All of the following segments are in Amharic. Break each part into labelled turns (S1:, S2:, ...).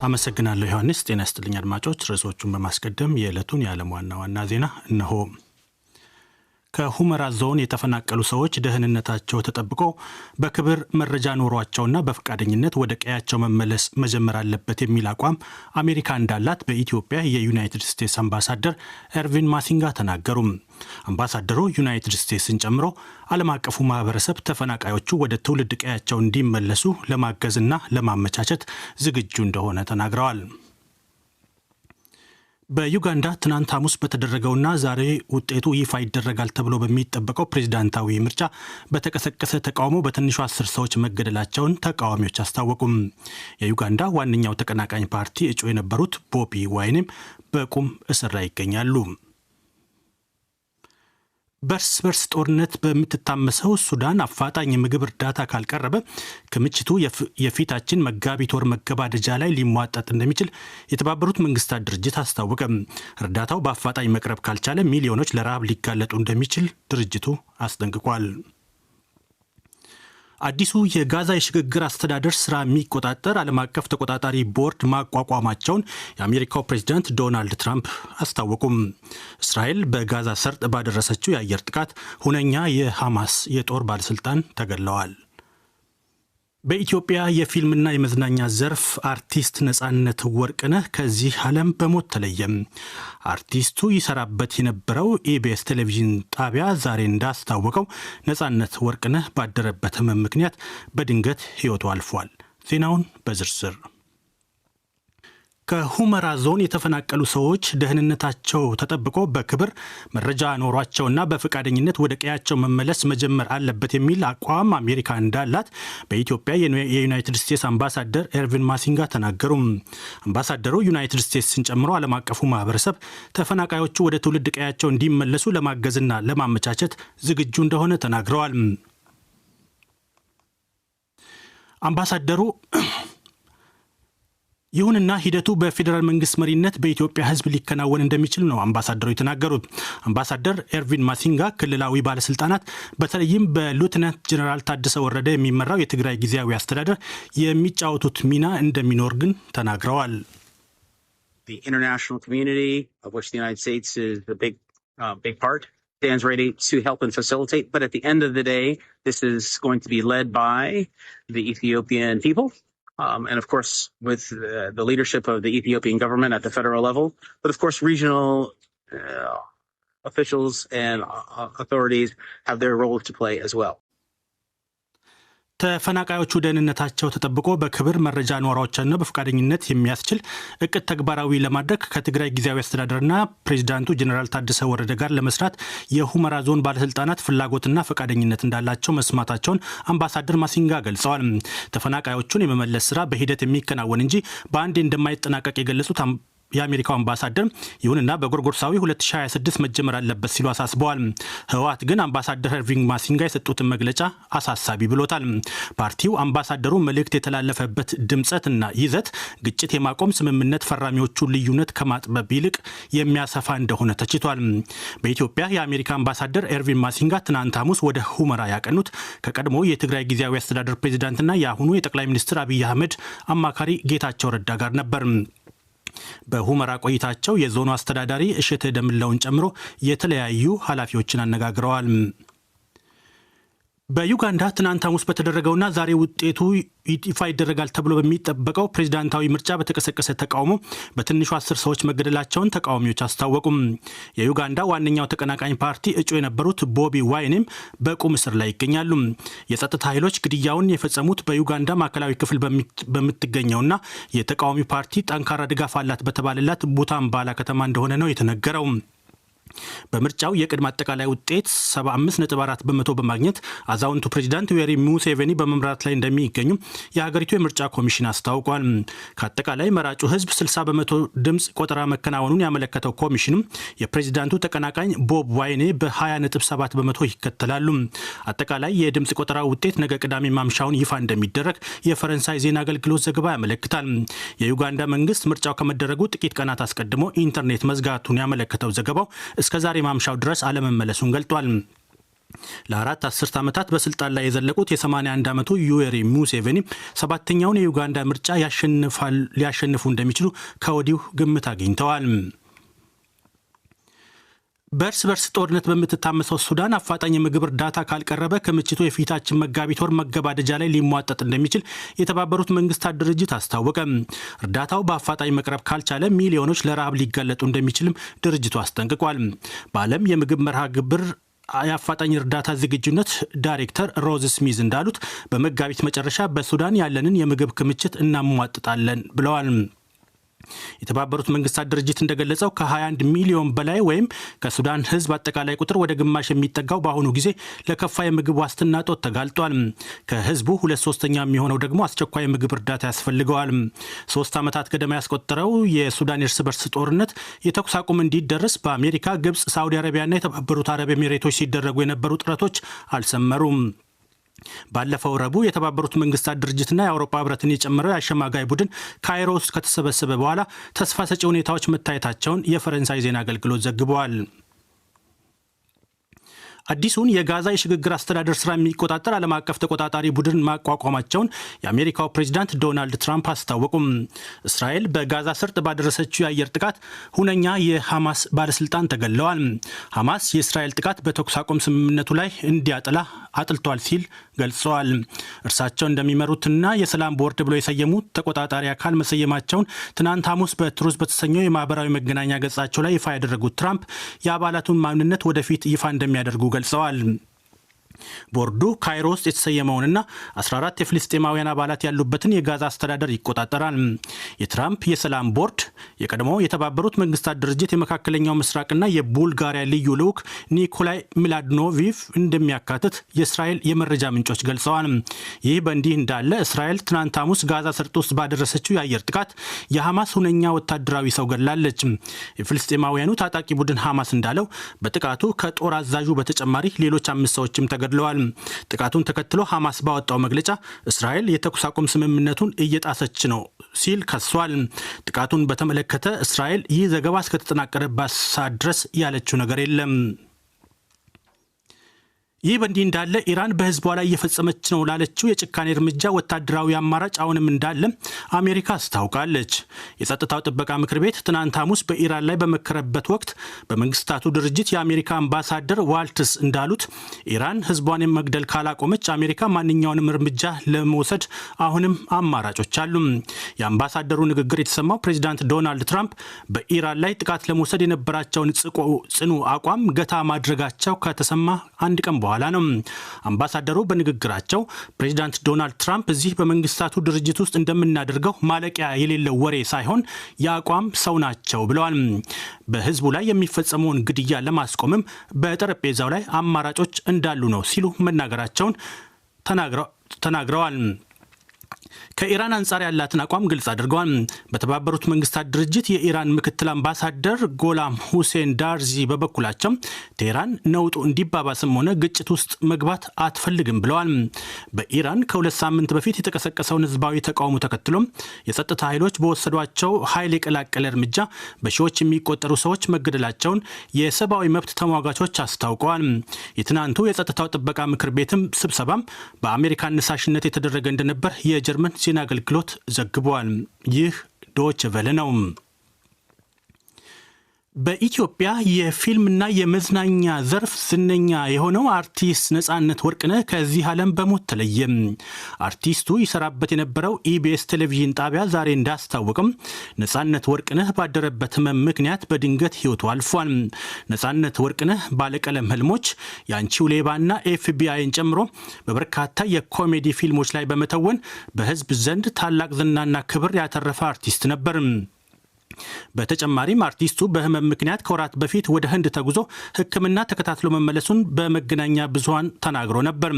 S1: አመሰግናለሁ ዮሐንስ። ጤና ይስጥልኝ አድማጮች። ርዕሶቹን በማስቀደም የዕለቱን የዓለም ዋና ዜና እነሆ። ከሁመራ ዞን የተፈናቀሉ ሰዎች ደህንነታቸው ተጠብቆ በክብር መረጃ ኖሯቸውና በፈቃደኝነት ወደ ቀያቸው መመለስ መጀመር አለበት የሚል አቋም አሜሪካ እንዳላት በኢትዮጵያ የዩናይትድ ስቴትስ አምባሳደር ኤርቪን ማሲንጋ ተናገሩ። አምባሳደሩ ዩናይትድ ስቴትስን ጨምሮ ዓለም አቀፉ ማህበረሰብ ተፈናቃዮቹ ወደ ትውልድ ቀያቸው እንዲመለሱ ለማገዝና ለማመቻቸት ዝግጁ እንደሆነ ተናግረዋል። በዩጋንዳ ትናንት ሐሙስ በተደረገውና ዛሬ ውጤቱ ይፋ ይደረጋል ተብሎ በሚጠበቀው ፕሬዝዳንታዊ ምርጫ በተቀሰቀሰ ተቃውሞ በትንሹ 10 ሰዎች መገደላቸውን ተቃዋሚዎች አስታወቁም። የዩጋንዳ ዋነኛው ተቀናቃኝ ፓርቲ እጩ የነበሩት ቦቢ ዋይኔም በቁም እስር ላይ ይገኛሉ። በርስ በርስ ጦርነት በምትታመሰው ሱዳን አፋጣኝ የምግብ እርዳታ ካልቀረበ ክምችቱ የፊታችን መጋቢት ወር መገባደጃ ላይ ሊሟጠጥ እንደሚችል የተባበሩት መንግስታት ድርጅት አስታወቀ። እርዳታው በአፋጣኝ መቅረብ ካልቻለ ሚሊዮኖች ለረሃብ ሊጋለጡ እንደሚችል ድርጅቱ አስጠንቅቋል። አዲሱ የጋዛ የሽግግር አስተዳደር ስራ የሚቆጣጠር ዓለም አቀፍ ተቆጣጣሪ ቦርድ ማቋቋማቸውን የአሜሪካው ፕሬዝዳንት ዶናልድ ትራምፕ አስታወቁም። እስራኤል በጋዛ ሰርጥ ባደረሰችው የአየር ጥቃት ሁነኛ የሐማስ የጦር ባለስልጣን ተገድለዋል። በኢትዮጵያ የፊልምና የመዝናኛ ዘርፍ አርቲስት ነጻነት ወርቅነህ ከዚህ ዓለም በሞት ተለየም። አርቲስቱ ይሰራበት የነበረው ኢቢኤስ ቴሌቪዥን ጣቢያ ዛሬ እንዳስታወቀው ነጻነት ወርቅነህ ባደረበት ሕመም ምክንያት በድንገት ሕይወቱ አልፏል። ዜናውን በዝርዝር ከሁመራ ዞን የተፈናቀሉ ሰዎች ደህንነታቸው ተጠብቆ በክብር መረጃ ኖሯቸውና በፈቃደኝነት ወደ ቀያቸው መመለስ መጀመር አለበት የሚል አቋም አሜሪካ እንዳላት በኢትዮጵያ የዩናይትድ ስቴትስ አምባሳደር ኤርቪን ማሲንጋ ተናገሩ። አምባሳደሩ ዩናይትድ ስቴትስን ጨምሮ ዓለም አቀፉ ማህበረሰብ ተፈናቃዮቹ ወደ ትውልድ ቀያቸው እንዲመለሱ ለማገዝና ለማመቻቸት ዝግጁ እንደሆነ ተናግረዋል። አምባሳደሩ ይሁንና ሂደቱ በፌዴራል መንግስት መሪነት በኢትዮጵያ ሕዝብ ሊከናወን እንደሚችል ነው አምባሳደሩ የተናገሩት። አምባሳደር ኤርቪን ማሲንጋ ክልላዊ ባለስልጣናት በተለይም በሌተናንት ጀነራል ታደሰ ወረደ የሚመራው የትግራይ ጊዜያዊ አስተዳደር የሚጫወቱት ሚና እንደሚኖር ግን ተናግረዋል።
S2: The international community of which the United States is a big part stands ready to help and facilitate, but at the end of the day this is going to be led by the Ethiopian people. And of course, with the leadership of the Ethiopian government at the federal level, but of course, regional officials and authorities have their role to play as well.
S1: ተፈናቃዮቹ ደህንነታቸው ተጠብቆ በክብር መረጃ ኖሯቸውና በፈቃደኝነት የሚያስችል እቅድ ተግባራዊ ለማድረግ ከትግራይ ጊዜያዊ አስተዳደርና ፕሬዚዳንቱ ጀነራል ታደሰ ወረደ ጋር ለመስራት የሁመራ ዞን ባለስልጣናት ፍላጎትና ፈቃደኝነት እንዳላቸው መስማታቸውን አምባሳደር ማሲንጋ ገልጸዋል። ተፈናቃዮቹን የመመለስ ስራ በሂደት የሚከናወን እንጂ በአንዴ እንደማይጠናቀቅ የገለጹት የአሜሪካው አምባሳደር ይሁንና በጎርጎርሳዊ 2026 መጀመር አለበት ሲሉ አሳስበዋል። ህወሓት ግን አምባሳደር ኤርቪን ማሲንጋ የሰጡትን መግለጫ አሳሳቢ ብሎታል። ፓርቲው አምባሳደሩ መልእክት የተላለፈበት ድምጸትና ይዘት ግጭት የማቆም ስምምነት ፈራሚዎቹ ልዩነት ከማጥበብ ይልቅ የሚያሰፋ እንደሆነ ተችቷል። በኢትዮጵያ የአሜሪካ አምባሳደር ኤርቪን ማሲንጋ ትናንት ሐሙስ ወደ ሁመራ ያቀኑት ከቀድሞ የትግራይ ጊዜያዊ አስተዳደር ፕሬዚዳንትና የአሁኑ የጠቅላይ ሚኒስትር አብይ አህመድ አማካሪ ጌታቸው ረዳ ጋር ነበር። በሁመራ ቆይታቸው የዞኑ አስተዳዳሪ እሸቴ ደምለውን ጨምሮ የተለያዩ ኃላፊዎችን አነጋግረዋል። በዩጋንዳ ትናንት ሐሙስ በተደረገውና ዛሬ ውጤቱ ይፋ ይደረጋል ተብሎ በሚጠበቀው ፕሬዝዳንታዊ ምርጫ በተቀሰቀሰ ተቃውሞ በትንሹ 10 ሰዎች መገደላቸውን ተቃዋሚዎች አስታወቁም። የዩጋንዳ ዋነኛው ተቀናቃኝ ፓርቲ እጩ የነበሩት ቦቢ ዋይኔም በቁም እስር ላይ ይገኛሉ። የጸጥታ ኃይሎች ግድያውን የፈጸሙት በዩጋንዳ ማዕከላዊ ክፍል በምትገኘውና የተቃዋሚ ፓርቲ ጠንካራ ድጋፍ አላት በተባለላት ቡታምባላ ከተማ እንደሆነ ነው የተነገረው። በምርጫው የቅድመ አጠቃላይ ውጤት 75.4 በመቶ በማግኘት አዛውንቱ ፕሬዚዳንት ዩዌሪ ሙሴቬኒ በመምራት ላይ እንደሚገኙ የሀገሪቱ የምርጫ ኮሚሽን አስታውቋል። ከአጠቃላይ መራጩ ሕዝብ 60 በመቶ ድምፅ ቆጠራ መከናወኑን ያመለከተው ኮሚሽኑ የፕሬዚዳንቱ ተቀናቃኝ ቦብ ዋይኔ በ20.7 በመቶ ይከተላሉ። አጠቃላይ የድምፅ ቆጠራ ውጤት ነገ ቅዳሜ ማምሻውን ይፋ እንደሚደረግ የፈረንሳይ ዜና አገልግሎት ዘገባ ያመለክታል። የዩጋንዳ መንግስት ምርጫው ከመደረጉ ጥቂት ቀናት አስቀድሞ ኢንተርኔት መዝጋቱን ያመለከተው ዘገባው እስከ ዛሬ ማምሻው ድረስ አለመመለሱን ገልጧል። ለ4 አስርት ዓመታት በስልጣን ላይ የዘለቁት የ81 ዓመቱ ዩዌሪ ሙሴቬኒ ሰባተኛውን የዩጋንዳ ምርጫ ሊያሸንፉ እንደሚችሉ ከወዲሁ ግምት አግኝተዋል። በእርስ በርስ ጦርነት በምትታመሰው ሱዳን አፋጣኝ የምግብ እርዳታ ካልቀረበ ክምችቱ የፊታችን መጋቢት ወር መገባደጃ ላይ ሊሟጠጥ እንደሚችል የተባበሩት መንግስታት ድርጅት አስታወቀ። እርዳታው በአፋጣኝ መቅረብ ካልቻለ ሚሊዮኖች ለረሃብ ሊጋለጡ እንደሚችልም ድርጅቱ አስጠንቅቋል። በዓለም የምግብ መርሃ ግብር የአፋጣኝ እርዳታ ዝግጁነት ዳይሬክተር ሮዝ ስሚዝ እንዳሉት በመጋቢት መጨረሻ በሱዳን ያለንን የምግብ ክምችት እናሟጥጣለን ብለዋል። የተባበሩት መንግስታት ድርጅት እንደገለጸው ከ21 ሚሊዮን በላይ ወይም ከሱዳን ህዝብ አጠቃላይ ቁጥር ወደ ግማሽ የሚጠጋው በአሁኑ ጊዜ ለከፋ የምግብ ዋስትና እጦት ተጋልጧል። ከህዝቡ 2/3 የሚሆነው ደግሞ አስቸኳይ የምግብ እርዳታ ያስፈልገዋል። 3 ዓመታት ገደማ ያስቆጠረው የሱዳን የእርስ በርስ ጦርነት የተኩስ አቁም እንዲደረስ በአሜሪካ፣ ግብፅ፣ ሳውዲ አረቢያና የተባበሩት አረብ ኤሚሬቶች ሲደረጉ የነበሩ ጥረቶች አልሰመሩም። ባለፈው ረቡዕ የተባበሩት መንግስታት ድርጅትና የአውሮፓ ህብረትን የጨመረው የአሸማጋይ ቡድን ካይሮ ውስጥ ከተሰበሰበ በኋላ ተስፋ ሰጪ ሁኔታዎች መታየታቸውን የፈረንሳይ ዜና አገልግሎት ዘግበዋል። አዲሱን የጋዛ የሽግግር አስተዳደር ስራ የሚቆጣጠር ዓለም አቀፍ ተቆጣጣሪ ቡድን ማቋቋማቸውን የአሜሪካው ፕሬዚዳንት ዶናልድ ትራምፕ አስታወቁም። እስራኤል በጋዛ ሰርጥ ባደረሰችው የአየር ጥቃት ሁነኛ የሐማስ ባለስልጣን ተገድለዋል። ሐማስ የእስራኤል ጥቃት በተኩስ አቁም ስምምነቱ ላይ እንዲያጠላ አጥልቷል ሲል ገልጸዋል። እርሳቸው እንደሚመሩትና የሰላም ቦርድ ብሎ የሰየሙት ተቆጣጣሪ አካል መሰየማቸውን ትናንት ሐሙስ በትሩዝ በተሰኘው የማህበራዊ መገናኛ ገጻቸው ላይ ይፋ ያደረጉት ትራምፕ የአባላቱን ማንነት ወደፊት ይፋ እንደሚያደርጉ ገልጸዋል። ቦርዱ ካይሮ ውስጥ የተሰየመውንና 14 የፍልስጤማውያን አባላት ያሉበትን የጋዛ አስተዳደር ይቆጣጠራል። የትራምፕ የሰላም ቦርድ የቀድሞው የተባበሩት መንግስታት ድርጅት የመካከለኛው ምስራቅና የቡልጋሪያ ልዩ ልዑክ ኒኮላይ ሚላድኖቪቭ እንደሚያካትት የእስራኤል የመረጃ ምንጮች ገልጸዋል። ይህ በእንዲህ እንዳለ እስራኤል ትናንት ሐሙስ ጋዛ ሰርጥ ውስጥ ባደረሰችው የአየር ጥቃት የሐማስ ሁነኛ ወታደራዊ ሰው ገድላለች። የፍልስጤማውያኑ ታጣቂ ቡድን ሐማስ እንዳለው በጥቃቱ ከጦር አዛዡ በተጨማሪ ሌሎች 5 ሰዎችም ተገድለዋል። ጥቃቱን ተከትሎ ሐማስ ባወጣው መግለጫ እስራኤል የተኩስ አቁም ስምምነቱን እየጣሰች ነው ሲል ከሷል። ጥቃቱን በተመለከተ እስራኤል ይህ ዘገባ እስከተጠናቀረባት ሰዓት ድረስ ያለችው ነገር የለም። ይህ በእንዲህ እንዳለ ኢራን በህዝቧ ላይ እየፈጸመች ነው ላለችው የጭካኔ እርምጃ ወታደራዊ አማራጭ አሁንም እንዳለ አሜሪካ አስታውቃለች። የጸጥታው ጥበቃ ምክር ቤት ትናንት ሐሙስ በኢራን ላይ በመከረበት ወቅት በመንግስታቱ ድርጅት የአሜሪካ አምባሳደር ዋልትስ እንዳሉት ኢራን ህዝቧን መግደል ካላቆመች አሜሪካ ማንኛውንም እርምጃ ለመውሰድ አሁንም አማራጮች አሉ። የአምባሳደሩ ንግግር የተሰማው ፕሬዚዳንት ዶናልድ ትራምፕ በኢራን ላይ ጥቃት ለመውሰድ የነበራቸውን ጽኑ አቋም ገታ ማድረጋቸው ከተሰማ አንድ ቀን በኋላ ነው። አምባሳደሩ በንግግራቸው ፕሬዚዳንት ዶናልድ ትራምፕ እዚህ በመንግስታቱ ድርጅት ውስጥ እንደምናደርገው ማለቂያ የሌለው ወሬ ሳይሆን የአቋም ሰው ናቸው ብለዋል። በህዝቡ ላይ የሚፈጸመውን ግድያ ለማስቆምም በጠረጴዛው ላይ አማራጮች እንዳሉ ነው ሲሉ መናገራቸውን ተናግረዋል። ከኢራን አንጻር ያላትን አቋም ግልጽ አድርገዋል። በተባበሩት መንግስታት ድርጅት የኢራን ምክትል አምባሳደር ጎላም ሁሴን ዳርዚ በበኩላቸው ቴህራን ነውጡ እንዲባባስም ሆነ ግጭት ውስጥ መግባት አትፈልግም ብለዋል። በኢራን ከ2 ሳምንት በፊት የተቀሰቀሰውን ህዝባዊ ተቃውሞ ተከትሎም የጸጥታ ኃይሎች በወሰዷቸው ኃይል የቀላቀለ እርምጃ በሺዎች የሚቆጠሩ ሰዎች መገደላቸውን የሰብአዊ መብት ተሟጋቾች አስታውቀዋል። የትናንቱ የጸጥታው ጥበቃ ምክር ቤትም ስብሰባም በአሜሪካ አነሳሽነት የተደረገ እንደነበር የጀርመን ዜና አገልግሎት ዘግቧል። ይህ ዶይቼ ቬለ ነው። በኢትዮጵያ የፊልምና የመዝናኛ ዘርፍ ዝነኛ የሆነው አርቲስት ነጻነት ወርቅነህ ከዚህ ዓለም በሞት ተለየ። አርቲስቱ ይሰራበት የነበረው ኢቢኤስ ቴሌቪዥን ጣቢያ ዛሬ እንዳስታወቅም ነጻነት ወርቅነህ ባደረበት ህመም ምክንያት በድንገት ህይወቱ አልፏል። ነጻነት ወርቅነህ ባለቀለም ህልሞች፣ የአንቺው ሌባና ኤፍቢአይን ጨምሮ በበርካታ የኮሜዲ ፊልሞች ላይ በመተወን በህዝብ ዘንድ ታላቅ ዝናና ክብር ያተረፈ አርቲስት ነበር። በተጨማሪም አርቲስቱ በህመም ምክንያት ከወራት በፊት ወደ ህንድ ተጉዞ ሕክምና ተከታትሎ መመለሱን በመገናኛ ብዙሃን ተናግሮ ነበር።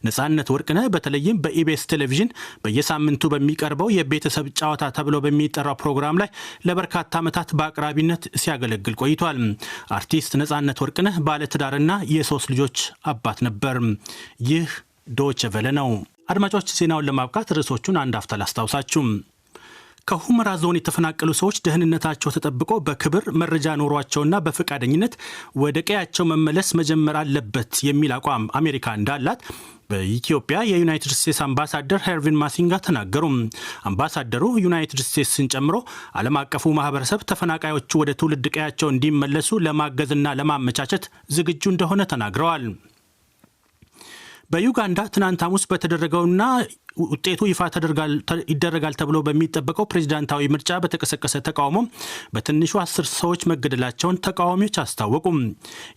S1: ነጻነት ወርቅነህ በተለይም በኢቢኤስ ቴሌቪዥን በየሳምንቱ በሚቀርበው የቤተሰብ ጨዋታ ተብሎ በሚጠራው ፕሮግራም ላይ ለበርካታ ዓመታት በአቅራቢነት ሲያገለግል ቆይቷል። አርቲስት ነጻነት ወርቅነህ ባለትዳርና የ3 ልጆች አባት ነበር። ይህ ዶይቼ ቬለ ነው። አድማጮች፣ ዜናውን ለማብቃት ርዕሶቹን አንድ አፍታ ላስታውሳችሁ። ከሁመራ ዞን የተፈናቀሉ ሰዎች ደህንነታቸው ተጠብቆ በክብር መረጃ ኖሯቸውና በፈቃደኝነት ወደ ቀያቸው መመለስ መጀመር አለበት የሚል አቋም አሜሪካ እንዳላት በኢትዮጵያ የዩናይትድ ስቴትስ አምባሳደር ሄርቪን ማሲንጋ ተናገሩ። አምባሳደሩ ዩናይትድ ስቴትስን ጨምሮ ዓለም አቀፉ ማህበረሰብ ተፈናቃዮቹ ወደ ትውልድ ቀያቸው እንዲመለሱ ለማገዝና ለማመቻቸት ዝግጁ እንደሆነ ተናግረዋል። በዩጋንዳ ትናንት ሐሙስ በተደረገውና ውጤቱ ይፋ ይደረጋል ተብሎ በሚጠበቀው ፕሬዝዳንታዊ ምርጫ በተቀሰቀሰ ተቃውሞ በትንሹ 10 ሰዎች መገደላቸውን ተቃዋሚዎች አስታወቁም።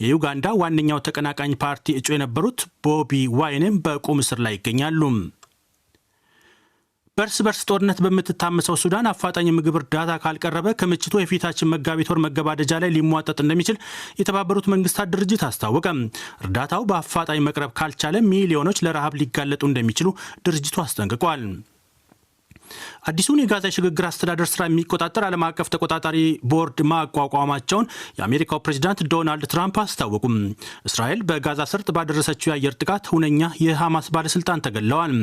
S1: የዩጋንዳ ዋነኛው ተቀናቃኝ ፓርቲ እጩ የነበሩት ቦቢ ዋይንም በቁም እስር ላይ ይገኛሉ። በርስ በርስ ጦርነት በምትታመሰው ሱዳን አፋጣኝ ምግብ እርዳታ ካልቀረበ ከምችቱ የፊታችን መጋቢት ወር መገባደጃ ላይ ሊሟጠጥ እንደሚችል የተባበሩት መንግስታት ድርጅት አስታወቀ። እርዳታው በአፋጣኝ መቅረብ ካልቻለ ሚሊዮኖች ለረሃብ ሊጋለጡ እንደሚችሉ ድርጅቱ አስጠንቅቋል። አዲሱን የጋዛ የሽግግር አስተዳደር ስራ የሚቆጣጠር ዓለም አቀፍ ተቆጣጣሪ ቦርድ ማቋቋማቸውን የአሜሪካው ፕሬዚዳንት ዶናልድ ትራምፕ አስታወቁም። እስራኤል በጋዛ ሰርጥ ባደረሰችው የአየር ጥቃት ሁነኛ የሐማስ ባለስልጣን ተገድለዋል።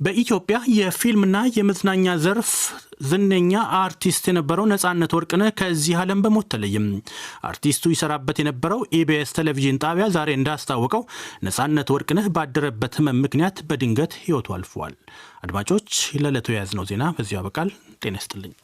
S1: በኢትዮጵያ የፊልምና የመዝናኛ ዘርፍ ዝነኛ አርቲስት የነበረው ነጻነት ወርቅነህ ከዚህ ዓለም በሞት ተለየም። አርቲስቱ ይሰራበት የነበረው ኢቢኤስ ቴሌቪዥን ጣቢያ ዛሬ እንዳስታወቀው ነጻነት ወርቅነህ ባደረበት ህመም ምክንያት በድንገት ህይወቱ አልፏል። አድማጮች፣ ለዕለቱ የያዝነው ዜና በዚሁ ያበቃል። ጤና ይስጥልኝ።